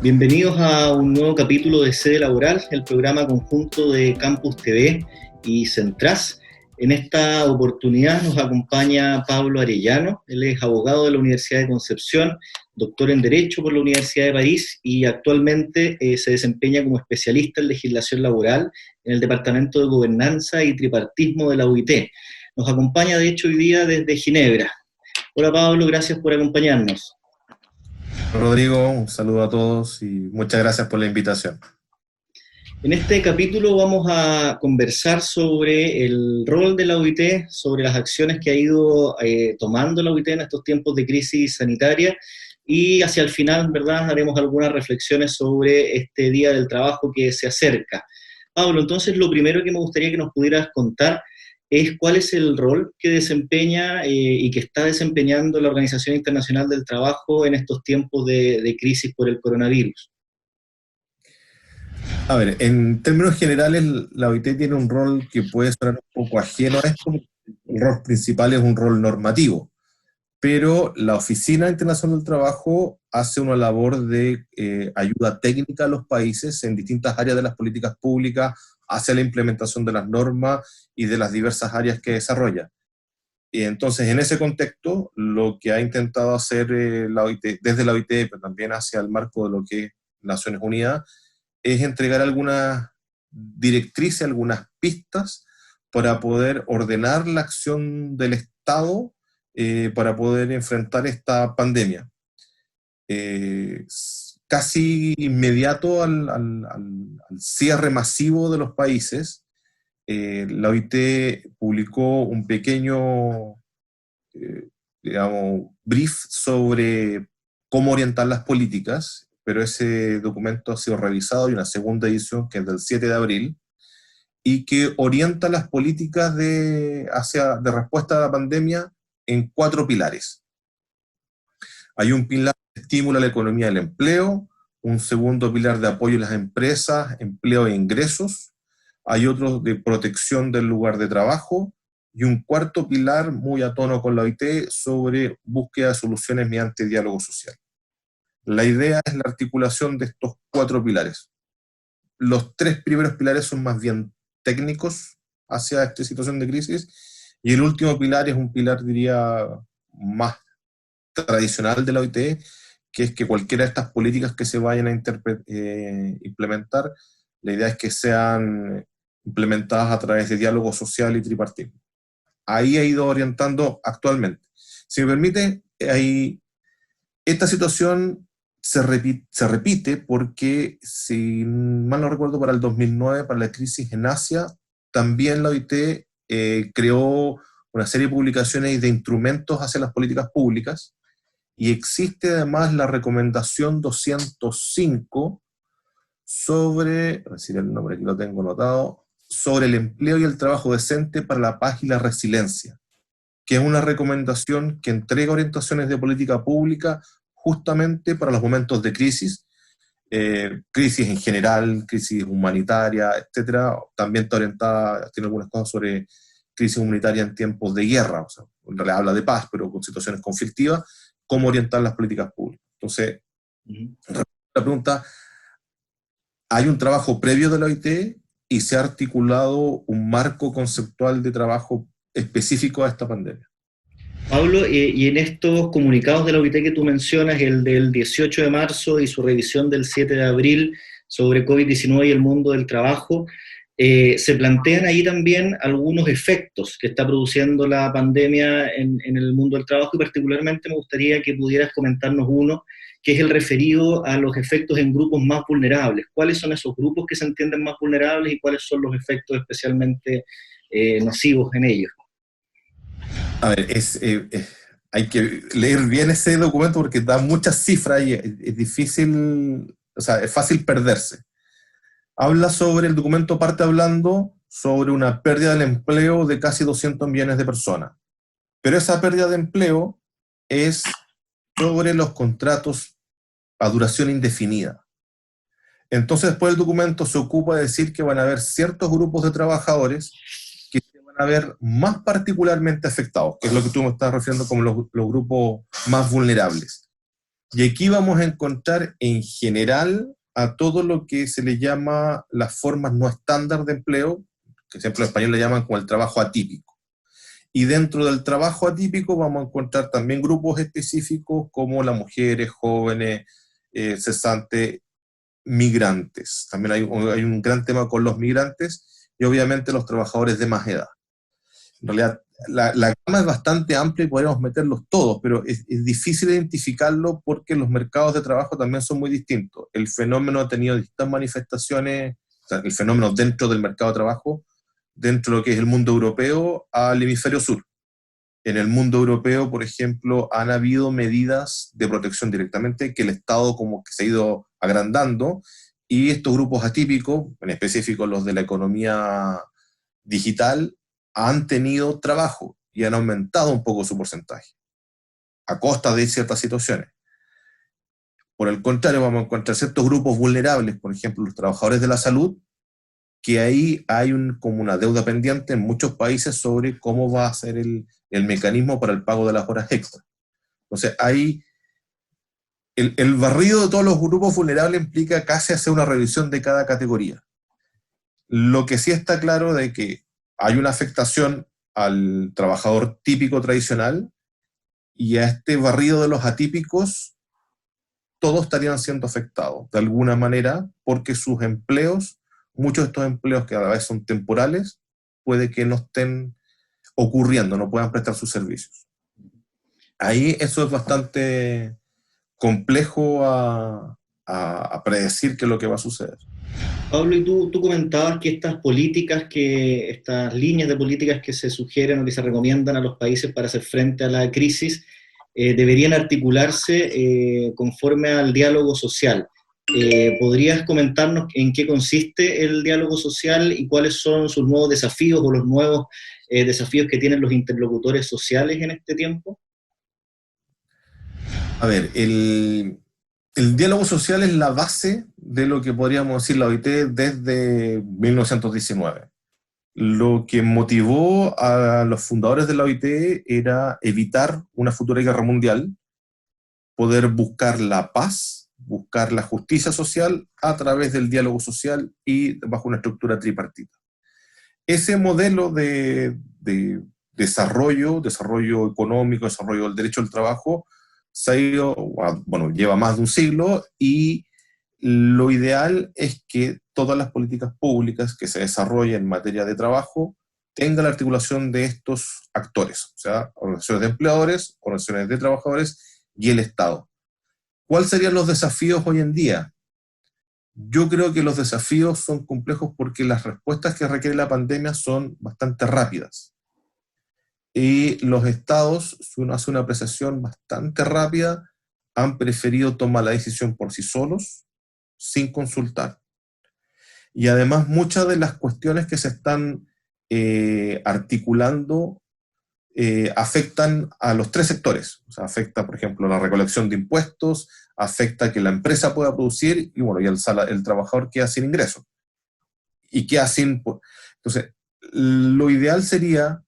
Bienvenidos a un nuevo capítulo de Sede Laboral, el programa conjunto de Campus TV y Centraz. En esta oportunidad nos acompaña Pablo Arellano. Él es abogado de la Universidad de Concepción, doctor en Derecho por la Universidad de París y actualmente se desempeña como especialista en legislación laboral en el Departamento de Gobernanza y Tripartismo de la UIT. Nos acompaña, de hecho, hoy día desde Ginebra. Hola Pablo, gracias por acompañarnos. Rodrigo, un saludo a todos y muchas gracias por la invitación. En este capítulo vamos a conversar sobre el rol de la OIT, sobre las acciones que ha ido tomando la OIT en estos tiempos de crisis sanitaria y hacia el final, ¿verdad?, haremos algunas reflexiones sobre este Día del Trabajo que se acerca. Pablo, entonces lo primero que me gustaría que nos pudieras contar es cuál es el rol que desempeña y que está desempeñando la Organización Internacional del Trabajo en estos tiempos de crisis por el coronavirus. A ver, en términos generales, la OIT tiene un rol que puede sonar un poco ajeno a esto. El rol principal es un rol normativo, pero la Oficina Internacional del Trabajo hace una labor de ayuda técnica a los países en distintas áreas de las políticas públicas hacia la implementación de las normas y de las diversas áreas que desarrolla. Y entonces, en ese contexto, lo que ha intentado hacer la OIT, desde la OIT, pero también hacia el marco de lo que es Naciones Unidas, es entregar algunas directrices, algunas pistas para poder ordenar la acción del Estado para poder enfrentar esta pandemia. Casi inmediato al cierre masivo de los países, la OIT publicó un pequeño, digamos, brief sobre cómo orientar las políticas, pero ese documento ha sido revisado. Hay una segunda edición que es del 7 de abril y que orienta las políticas de respuesta a la pandemia en 4 pilares. Hay un pilar de estímulo a la economía del empleo, un segundo pilar de apoyo a las empresas, empleo e ingresos, hay otro de protección del lugar de trabajo, y un cuarto pilar muy a tono con la OIT sobre búsqueda de soluciones mediante diálogo social. La idea es la articulación de estos 4 pilares. Los 3 primeros pilares son más bien técnicos hacia esta situación de crisis, y el último pilar es un pilar, diría, más tradicional de la OIT, que es que cualquiera de estas políticas que se vayan a implementar, la idea es que sean implementadas a través de diálogo social y tripartismo. Ahí ha ido orientando actualmente. Si me permite, esta situación se repite porque, si mal no recuerdo, para el 2009, para la crisis en Asia, también la OIT creó una serie de publicaciones y de instrumentos hacia las políticas públicas, y existe además la recomendación 205 sobre, a decir el nombre, aquí lo tengo anotado, sobre el empleo y el trabajo decente para la paz y la resiliencia, que es una recomendación que entrega orientaciones de política pública justamente para los momentos de crisis, crisis en general, crisis humanitaria, etcétera. También está orientada, tiene algunas cosas sobre crisis humanitaria en tiempos de guerra, o sea, en realidad habla de paz, pero con situaciones conflictivas, cómo orientar las políticas públicas. Entonces, la pregunta, hay un trabajo previo de la OIT y se ha articulado un marco conceptual de trabajo específico a esta pandemia. Pablo, y en estos comunicados de la OIT que tú mencionas, el del 18 de marzo y su revisión del 7 de abril sobre COVID-19 y el mundo del trabajo, se plantean ahí también algunos efectos que está produciendo la pandemia en el mundo del trabajo, y particularmente me gustaría que pudieras comentarnos uno, que es el referido a los efectos en grupos más vulnerables. ¿Cuáles son esos grupos que se entienden más vulnerables y cuáles son los efectos especialmente nocivos en ellos? A ver, hay que leer bien ese documento porque da muchas cifras y es difícil, o sea, es fácil perderse. Habla sobre, el documento parte hablando sobre una pérdida del empleo de casi 200 millones de personas. Pero esa pérdida de empleo es sobre los contratos a duración indefinida. Entonces, después el documento se ocupa de decir que van a haber ciertos grupos de trabajadores que se van a ver más particularmente afectados, que es lo que tú me estás refiriendo como los grupos más vulnerables. Y aquí vamos a encontrar en general a todo lo que se le llama las formas no estándar de empleo, que siempre en español le llaman como el trabajo atípico. Y dentro del trabajo atípico vamos a encontrar también grupos específicos como las mujeres, jóvenes, cesantes, migrantes. También hay un gran tema con los migrantes y obviamente los trabajadores de más edad. En realidad, la gama es bastante amplia y podríamos meterlos todos, pero es difícil identificarlo porque los mercados de trabajo también son muy distintos. El fenómeno ha tenido distintas manifestaciones, o sea, el fenómeno dentro del mercado de trabajo, dentro de lo que es el mundo europeo al hemisferio sur. En el mundo europeo, por ejemplo, han habido medidas de protección directamente que el Estado como que se ha ido agrandando y estos grupos atípicos, en específico los de la economía digital, han tenido trabajo y han aumentado un poco su porcentaje a costa de ciertas situaciones. Por el contrario, vamos a encontrar ciertos grupos vulnerables, por ejemplo, los trabajadores de la salud, que ahí hay como una deuda pendiente en muchos países sobre cómo va a ser el mecanismo para el pago de las horas extras. Entonces, ahí el barrido de todos los grupos vulnerables implica casi hacer una revisión de cada categoría. Lo que sí está claro de que hay una afectación al trabajador típico tradicional y a este barrido de los atípicos, todos estarían siendo afectados de alguna manera porque sus empleos, muchos de estos empleos que a la vez son temporales, puede que no estén ocurriendo, no puedan prestar sus servicios. Ahí eso es bastante complejo a predecir qué es lo que va a suceder. Pablo, y tú comentabas que estas líneas de políticas que se sugieren o que se recomiendan a los países para hacer frente a la crisis, deberían articularse conforme al diálogo social. ¿Podrías comentarnos en qué consiste el diálogo social y cuáles son sus nuevos desafíos o los nuevos desafíos que tienen los interlocutores sociales en este tiempo? A ver, el diálogo social es la base de lo que podríamos decir la OIT desde 1919. Lo que motivó a los fundadores de la OIT era evitar una futura guerra mundial, poder buscar la paz, buscar la justicia social a través del diálogo social y bajo una estructura tripartita. Ese modelo de desarrollo económico, desarrollo del derecho al trabajo, se ha ido, bueno, lleva más de un siglo y lo ideal es que todas las políticas públicas que se desarrollen en materia de trabajo tengan la articulación de estos actores, o sea, organizaciones de empleadores, organizaciones de trabajadores y el Estado. ¿Cuáles serían los desafíos hoy en día? Yo creo que los desafíos son complejos porque las respuestas que requiere la pandemia son bastante rápidas. Y los estados, si uno hace una apreciación bastante rápida, han preferido tomar la decisión por sí solos, sin consultar. Y además muchas de las cuestiones que se están articulando afectan a los tres sectores. O sea, afecta, por ejemplo, la recolección de impuestos, afecta que la empresa pueda producir y, bueno, y el trabajador queda sin ingreso. Y queda sin... Entonces, lo ideal sería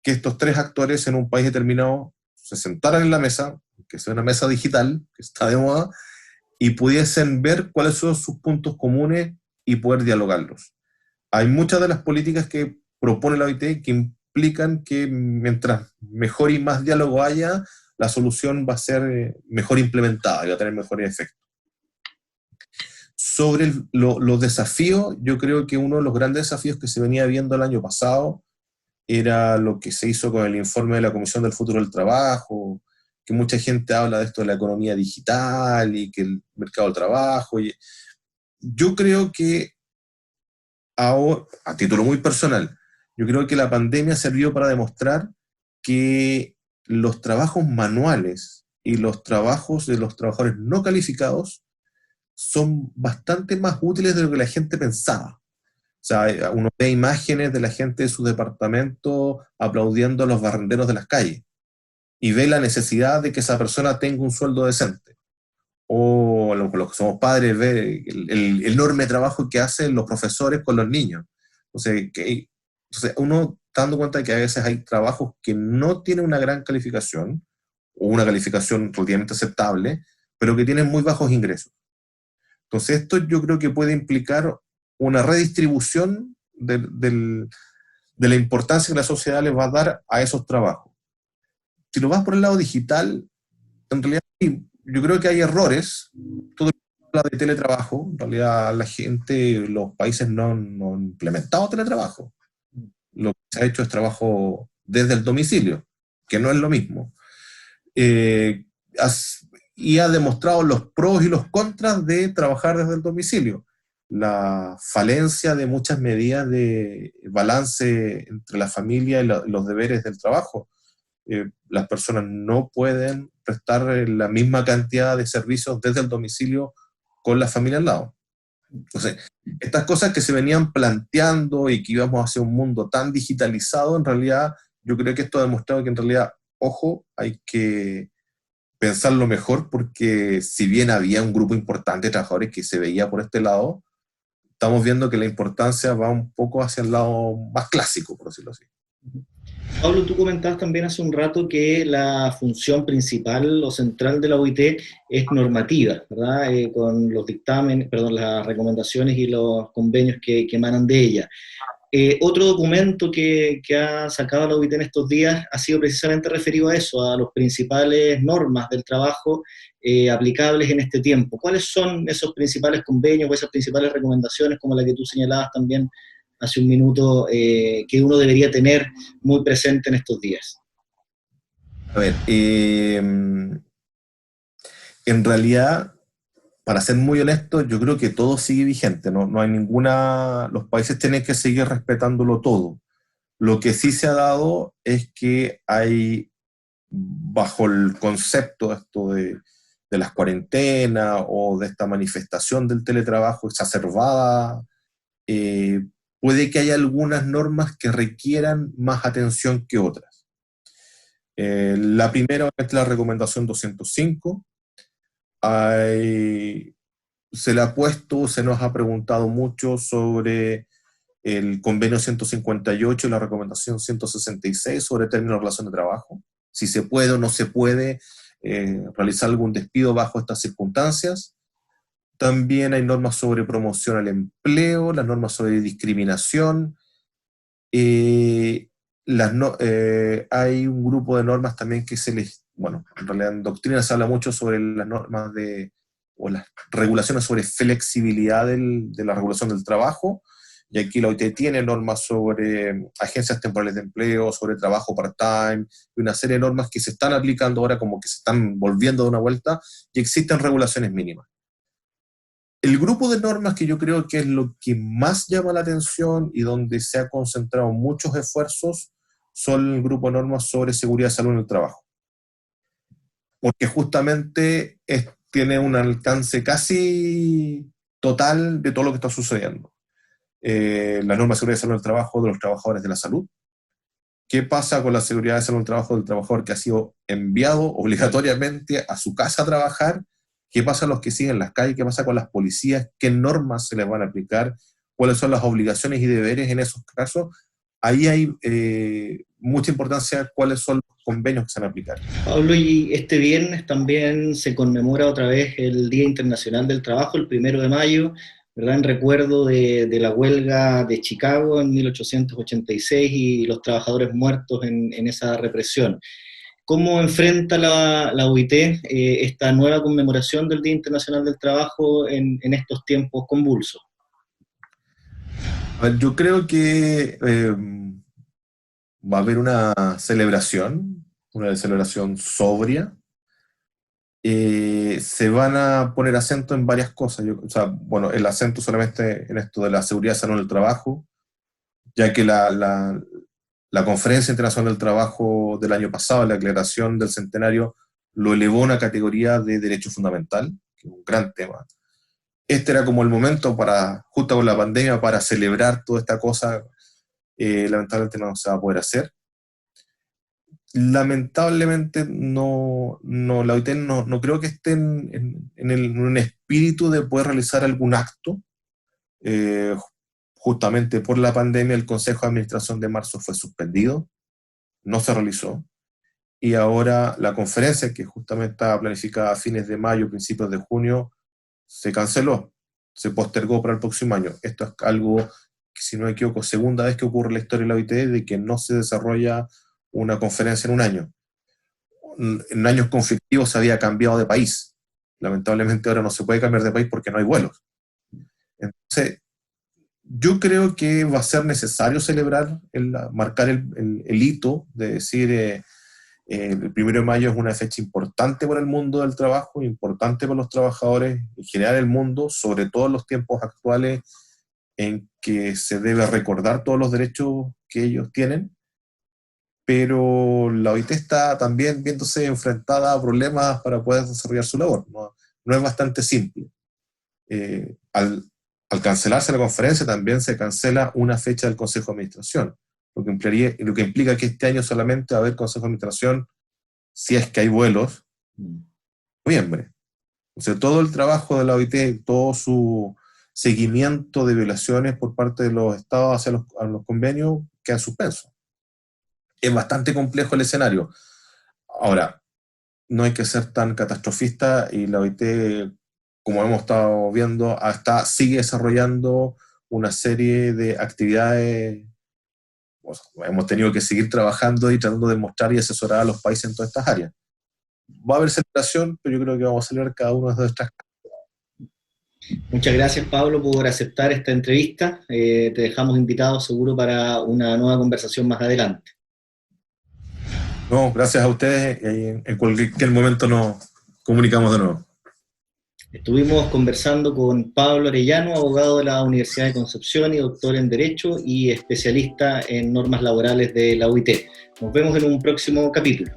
que estos tres actores en un país determinado se sentaran en la mesa, que sea una mesa digital, que está de moda, y pudiesen ver cuáles son sus puntos comunes y poder dialogarlos. Hay muchas de las políticas que propone la OIT que implican que mientras mejor y más diálogo haya, la solución va a ser mejor implementada y va a tener mejores efectos. Sobre los desafíos, yo creo que uno de los grandes desafíos que se venía viendo el año pasado era lo que se hizo con el informe de la Comisión del Futuro del Trabajo, que mucha gente habla de esto de la economía digital y que el mercado del trabajo. Yo creo que ahora, a título muy personal, yo creo que la pandemia sirvió para demostrar que los trabajos manuales y los trabajos de los trabajadores no calificados son bastante más útiles de lo que la gente pensaba. O sea, uno ve imágenes de la gente de su departamento aplaudiendo a los barrenderos de las calles y ve la necesidad de que esa persona tenga un sueldo decente. O los que somos padres, ve el enorme trabajo que hacen los profesores con los niños. Entonces, uno está dando cuenta de que a veces hay trabajos que no tienen una gran calificación o una calificación relativamente aceptable, pero que tienen muy bajos ingresos. Entonces esto yo creo que puede implicar una redistribución de la importancia que la sociedad les va a dar a esos trabajos. Si lo vas por el lado digital, en realidad sí, yo creo que hay errores. Todo habla de teletrabajo, en realidad la gente, los países no han implementado teletrabajo. Lo que se ha hecho es trabajo desde el domicilio, que no es lo mismo. Eh, y ha demostrado los pros y los contras de trabajar desde el domicilio. La falencia de muchas medidas de balance entre la familia y los deberes del trabajo. Las personas no pueden prestar la misma cantidad de servicios desde el domicilio con la familia al lado. Entonces, estas cosas que se venían planteando y que íbamos hacia un mundo tan digitalizado, en realidad, yo creo que esto ha demostrado que en realidad, ojo, hay que pensarlo mejor, porque si bien había un grupo importante de trabajadores que se veía por este lado, estamos viendo que la importancia va un poco hacia el lado más clásico, por decirlo así. Pablo, tú comentabas también hace un rato que la función principal o central de la OIT es normativa, ¿verdad? Con los dictámenes, perdón, las recomendaciones y los convenios que emanan de ella. Otro documento que ha sacado la OIT en estos días ha sido precisamente referido a eso, a las principales normas del trabajo aplicables en este tiempo. ¿Cuáles son esos principales convenios o esas principales recomendaciones, como la que tú señalabas también hace un minuto, que uno debería tener muy presente en estos días? A ver, en realidad, para ser muy honesto, yo creo que todo sigue vigente, no hay ninguna, los países tienen que seguir respetándolo todo. Lo que sí se ha dado es que hay, bajo el concepto esto de las cuarentenas o de esta manifestación del teletrabajo exacerbada, eh, puede que haya algunas normas que requieran más atención que otras. La primera es la recomendación 205. Hay, se le ha puesto, se nos ha preguntado mucho sobre el convenio 158 y la recomendación 166 sobre términos de relación de trabajo, si se puede o no se puede realizar algún despido bajo estas circunstancias. También hay normas sobre promoción al empleo, las normas sobre discriminación. eh, hay un grupo de normas también que se les, bueno, en realidad en doctrina se habla mucho sobre las normas o las regulaciones sobre flexibilidad de la regulación del trabajo, y aquí la OIT tiene normas sobre agencias temporales de empleo, sobre trabajo part-time, y una serie de normas que se están aplicando ahora, como que se están volviendo de una vuelta, y existen regulaciones mínimas. El grupo de normas que yo creo que es lo que más llama la atención y donde se ha concentrado muchos esfuerzos son el grupo de normas sobre seguridad y salud en el trabajo. Porque justamente tiene un alcance casi total de todo lo que está sucediendo. La norma de seguridad y salud en el trabajo de los trabajadores de la salud. ¿Qué pasa con la seguridad y salud en el trabajo del trabajador que ha sido enviado obligatoriamente a su casa a trabajar? ¿Qué pasa con los que siguen en las calles? ¿Qué pasa con las policías? ¿Qué normas se les van a aplicar? ¿Cuáles son las obligaciones y deberes en esos casos? Ahí hay mucha importancia cuáles son los convenios que se van a aplicar. Pablo, y este viernes también se conmemora otra vez el Día Internacional del Trabajo, el 1 de mayo, ¿verdad? En recuerdo de la huelga de Chicago en 1886 y los trabajadores muertos en esa represión. ¿Cómo enfrenta la OIT esta nueva conmemoración del Día Internacional del Trabajo en estos tiempos convulsos? A ver, yo creo que va a haber una celebración sobria. Se van a poner acento en varias cosas. O sea, bueno, el acento solamente en esto de la seguridad y salud en el trabajo, ya que la Conferencia Internacional del Trabajo del año pasado, la declaración del centenario, lo elevó a una categoría de derecho fundamental, que es un gran tema. Este era como el momento para, justo con la pandemia, para celebrar toda esta cosa. Lamentablemente no se va a poder hacer. Lamentablemente la OIT no creo que esté en un espíritu de poder realizar algún acto. Justamente por la pandemia el Consejo de Administración de marzo fue suspendido, no se realizó. y ahora la conferencia, que justamente estaba planificada a fines de mayo, principios de junio, se canceló, se postergó para el próximo año. Esto es algo que, si no me equivoco, segunda vez que ocurre en la historia de la OIT, de que no se desarrolla una conferencia en un año. En años conflictivos se había cambiado de país. Lamentablemente ahora no se puede cambiar de país porque no hay vuelos. Entonces, yo creo que va a ser necesario celebrar, marcar el hito de decir, el 1 de mayo es una fecha importante para el mundo del trabajo, importante para los trabajadores, en general el mundo, sobre todo en los tiempos actuales en que se debe recordar todos los derechos que ellos tienen, pero la OIT está también viéndose enfrentada a problemas para poder desarrollar su labor. No es bastante simple. Al cancelarse la conferencia, también se cancela una fecha del Consejo de Administración, lo que implica que este año solamente va a haber Consejo de Administración, si es que hay vuelos, en noviembre. O sea, todo el trabajo de la OIT, todo su seguimiento de violaciones por parte de los estados hacia los convenios, queda suspenso. Es bastante complejo el escenario. Ahora, no hay que ser tan catastrofista, y la OIT, como hemos estado viendo, sigue desarrollando una serie de actividades. Hemos tenido que seguir trabajando y tratando de mostrar y asesorar a los países en todas estas áreas. Va a haber celebración, pero yo creo que vamos a celebrar cada uno de nuestras. Muchas gracias, Pablo, por aceptar esta entrevista. Te dejamos invitado seguro para una nueva conversación más adelante. No, gracias a ustedes, y en cualquier momento nos comunicamos de nuevo. Estuvimos conversando con Pablo Arellano, abogado de la Universidad de Concepción y doctor en Derecho y especialista en normas laborales de la OIT. Nos vemos en un próximo capítulo.